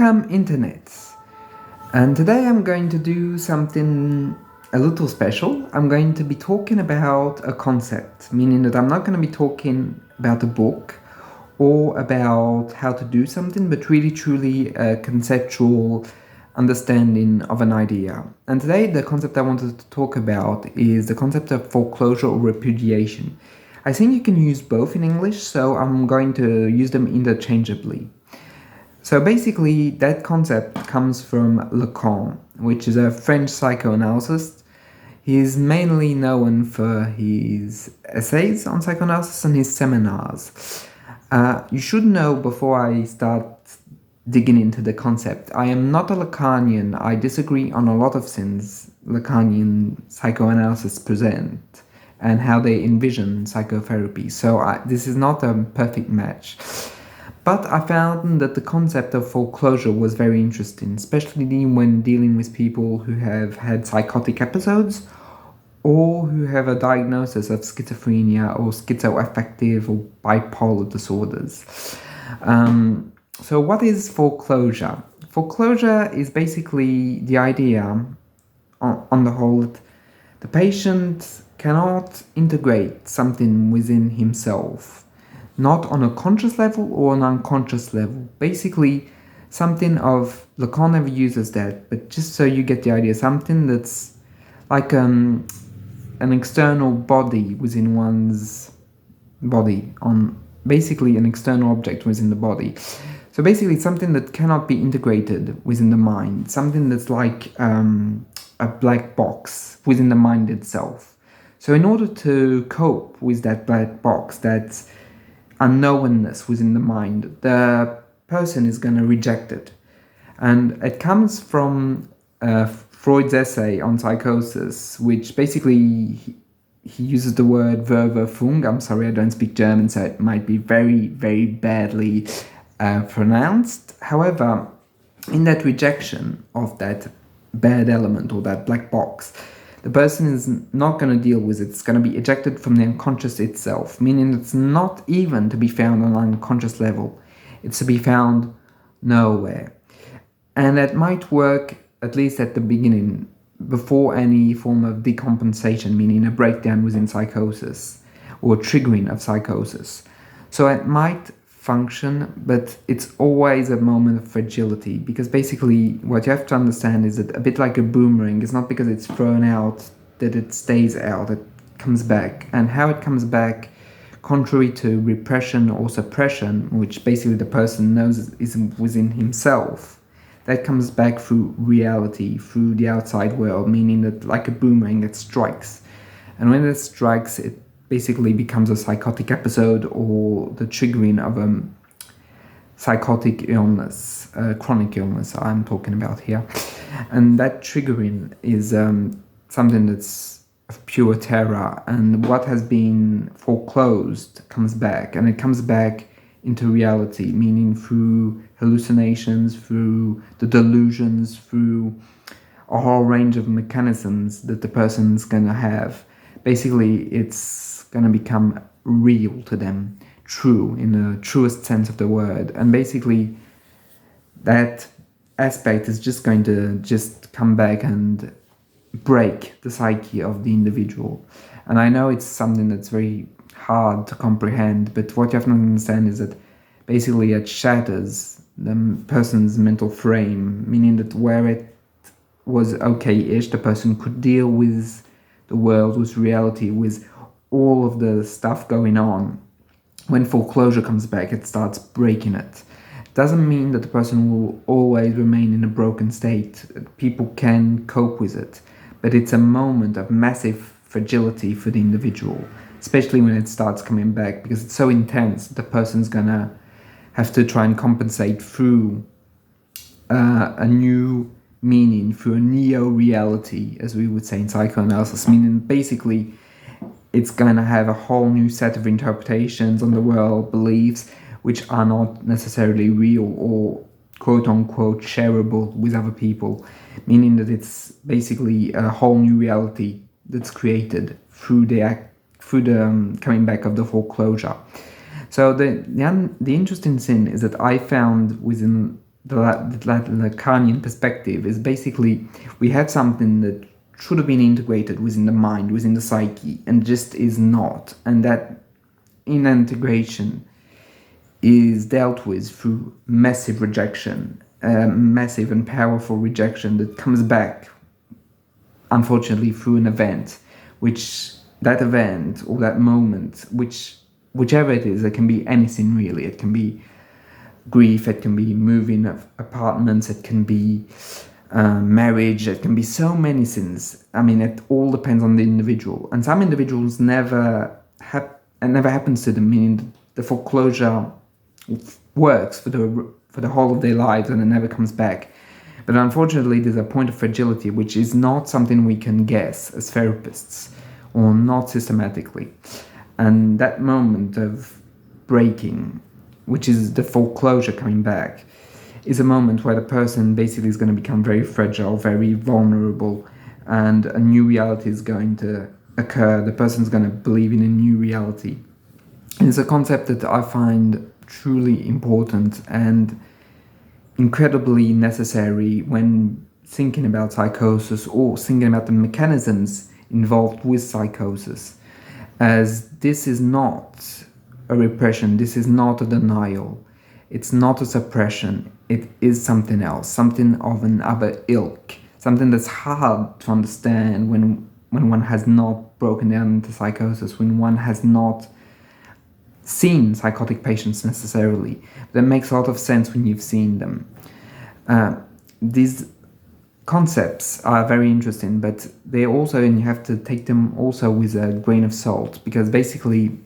Welcome, Internet. And today I'm going to do something a little special. I'm going to be talking about a concept, meaning that I'm not going to be talking about a book or about how to do something, but really truly a conceptual understanding of an idea. And today the concept I wanted to talk about is the concept of foreclosure or repudiation. I think you can use both in English, so I'm going to use them interchangeably. So basically, that concept comes from Lacan, which is a French psychoanalyst. He's mainly known for his essays on psychoanalysis and his seminars. You should know before I start digging into the concept, I am not a Lacanian. I disagree on a lot of things Lacanian psychoanalysts present and how they envision psychotherapy. So this is not a perfect match. But I found that the concept of foreclosure was very interesting, especially when dealing with people who have had psychotic episodes or who have a diagnosis of schizophrenia or schizoaffective or bipolar disorders. So what is foreclosure? Foreclosure is basically the idea, on the whole, that the patient cannot integrate something within himself, not on a conscious level or an unconscious level. Basically, something of, Lacan never uses that, but just so you get the idea, something that's like an external body within one's body, on basically an external object within the body. So basically something that cannot be integrated within the mind, something that's like a black box within the mind itself. So in order to cope with that black box, that unknownness within the mind, the person is going to reject it. And it comes from Freud's essay on psychosis, which basically he uses the word Verwerfung. I'm sorry, I don't speak German, so it might be very, very badly pronounced. However, in that rejection of that bad element or that black box, the person is not going to deal with it. It's going to be ejected from the unconscious itself, meaning it's not even to be found on an unconscious level. It's to be found nowhere. And that might work, at least at the beginning, before any form of decompensation, meaning a breakdown within psychosis or triggering of psychosis. So it might function, but it's always a moment of fragility, because basically what you have to understand is that a bit like a boomerang, it's not because it's thrown out that it stays out, it comes back. And how it comes back, contrary to repression or suppression, which basically the person knows is within himself, that comes back through reality, through the outside world, meaning that like a boomerang, it strikes. And when it strikes, it basically becomes a psychotic episode or the triggering of a psychotic illness, chronic illness I'm talking about here. And that triggering is something that's of pure terror, and what has been foreclosed comes back, and it comes back into reality, meaning through hallucinations, through the delusions, through a whole range of mechanisms that the person's going to have. Basically, it's going to become real to them, true in the truest sense of the word. And basically that aspect is just going to just come back and break the psyche of the individual. And I know it's something that's very hard to comprehend, but what you have to understand is that basically it shatters the person's mental frame, meaning that where it was okay-ish, the person could deal with the world, with reality, with all of the stuff going on. When foreclosure comes back, it starts breaking it. It doesn't mean that the person will always remain in a broken state. People can cope with it, but it's a moment of massive fragility for the individual, especially when it starts coming back, because it's so intense. The person's gonna have to try and compensate through a new meaning, through a neo-reality, as we would say in psychoanalysis, meaning basically it's going to have a whole new set of interpretations on the world, beliefs, which are not necessarily real or quote-unquote shareable with other people, meaning that it's basically a whole new reality that's created through the coming back of the foreclosure. So the interesting thing is that I found within Lacanian perspective is basically we have something that should have been integrated within the mind, within the psyche, and just is not. And that integration is dealt with through massive rejection, massive and powerful rejection that comes back, unfortunately, through an event, which that event or that moment, whichever it is, it can be anything really. It can be grief, it can be moving of apartments, it can be marriage, it can be so many things. I mean, it all depends on the individual, and some individuals never happens to them, meaning the foreclosure works for the whole of their lives and it never comes back. But unfortunately, there's a point of fragility which is not something we can guess as therapists, or not systematically. And that moment of breaking, which is the foreclosure coming back, is a moment where the person basically is going to become very fragile, very vulnerable, and a new reality is going to occur. The person's going to believe in a new reality. And it's a concept that I find truly important and incredibly necessary when thinking about psychosis or thinking about the mechanisms involved with psychosis, as this is not a repression, this is not a denial, it's not a suppression, it is something else, something of another ilk, something that's hard to understand when one has not broken down into psychosis, when one has not seen psychotic patients necessarily. That makes a lot of sense when you've seen them. These concepts are very interesting, but they also, and you have to take them also with a grain of salt, because basically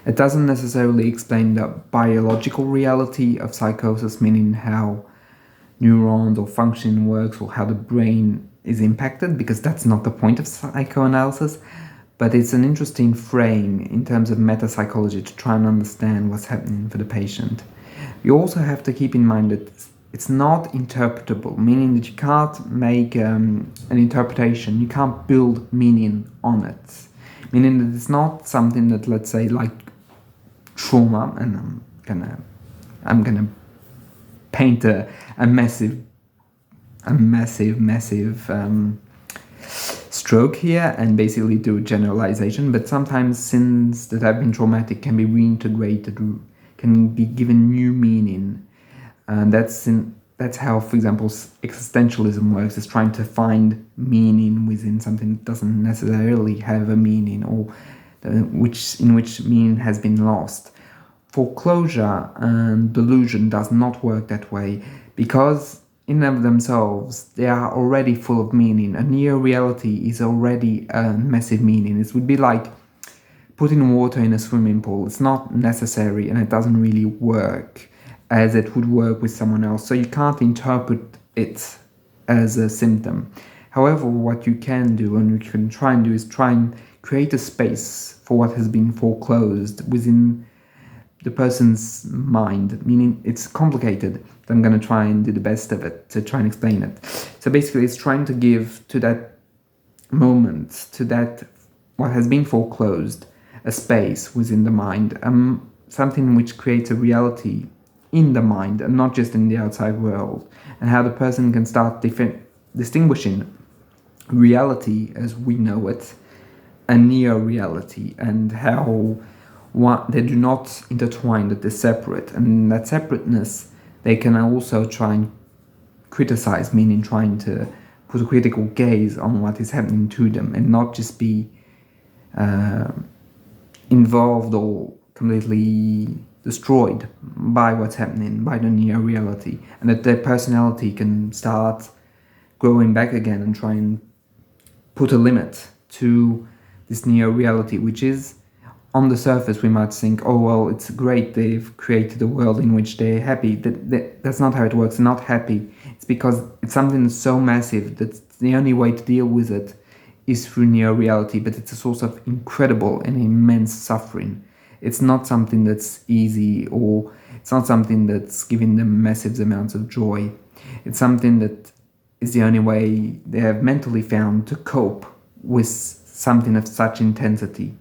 it doesn't necessarily explain the biological reality of psychosis, meaning how neurons or function works or how the brain is impacted, because that's not the point of psychoanalysis. But it's an interesting frame in terms of metapsychology to try and understand what's happening for the patient. You also have to keep in mind that it's not interpretable, meaning that you can't make an interpretation, you can't build meaning on it. Meaning that it's not something that, let's say, like trauma, and I'm gonna paint a massive stroke here and basically do a generalization, but sometimes things that have been traumatic can be reintegrated, can be given new meaning. And that's how, for example, existentialism works, is trying to find meaning within something that doesn't necessarily have a meaning, or in which meaning has been lost. Foreclosure and delusion does not work that way, because in and of themselves they are already full of meaning. A neo-reality is already a massive meaning. It would be like putting water in a swimming pool. It's not necessary and it doesn't really work as it would work with someone else. So you can't interpret it as a symptom. However, what you can do, and what you can try and do, is try and create a space for what has been foreclosed within the person's mind, meaning it's complicated. I'm going to try and do the best of it to try and explain it. So basically it's trying to give to that moment, to that what has been foreclosed, a space within the mind, something which creates a reality in the mind and not just in the outside world, and how the person can start distinguishing reality as we know it and neo-reality, and how they do not intertwine, that they're separate, and that separateness they can also try and criticize, meaning trying to put a critical gaze on what is happening to them and not just be involved or completely destroyed by what's happening, by the neo-reality, and that their personality can start growing back again and try and put a limit to this neo-reality, which is, on the surface we might think, oh well, it's great, they've created a world in which they're happy. That's not how it works. They're not happy. It's because it's something that's so massive that the only way to deal with it is through neo-reality, but it's a source of incredible and immense suffering. It's not something that's easy, or it's not something that's giving them massive amounts of joy. It's something that is the only way they have mentally found to cope with something of such intensity.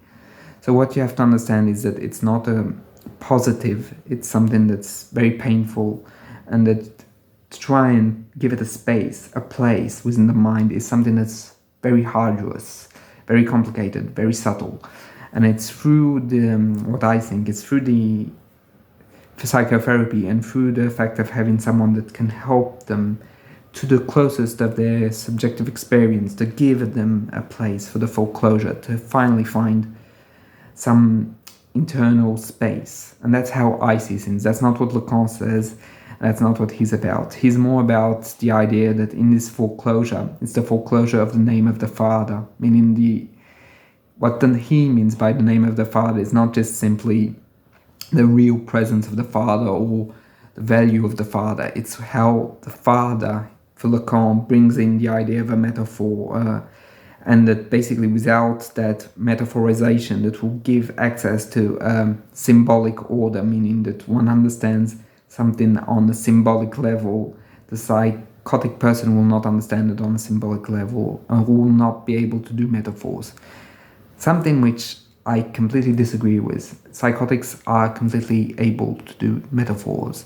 So what you have to understand is that it's not a positive, it's something that's very painful and that to try and give it a space, a place within the mind is something that's very arduous, very complicated, very subtle. And it's through what I think, it's through for psychotherapy and through the fact of having someone that can help them to the closest of their subjective experience, to give them a place for the foreclosure, to finally find some internal space. And that's how I see things. That's not what Lacan says. That's not what he's about. He's more about the idea that in this foreclosure, it's the foreclosure of the name of the father, meaning what he means by the name of the father is not just simply the real presence of the father or the value of the father. It's how the father, for Lacan, brings in the idea of a metaphor, and that basically without that metaphorization that will give access to symbolic order, meaning that one understands something on a symbolic level, the psychotic person will not understand it on a symbolic level and will not be able to do metaphors. Something which I completely disagree with. Psychotics are completely able to do metaphors.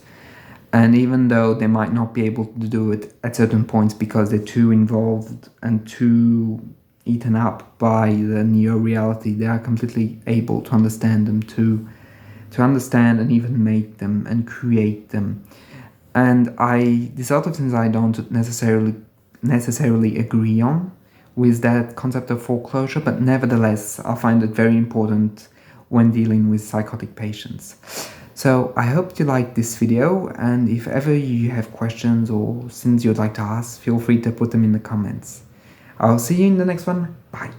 And even though they might not be able to do it at certain points because they're too involved and too eaten up by the neo-reality, they are completely able to understand them, to understand and even make them and create them. And these sort of things I don't necessarily agree on with that concept of foreclosure, but nevertheless I find it very important when dealing with psychotic patients. So I hope you liked this video, and if ever you have questions or things you'd like to ask, feel free to put them in the comments. I'll see you in the next one. Bye.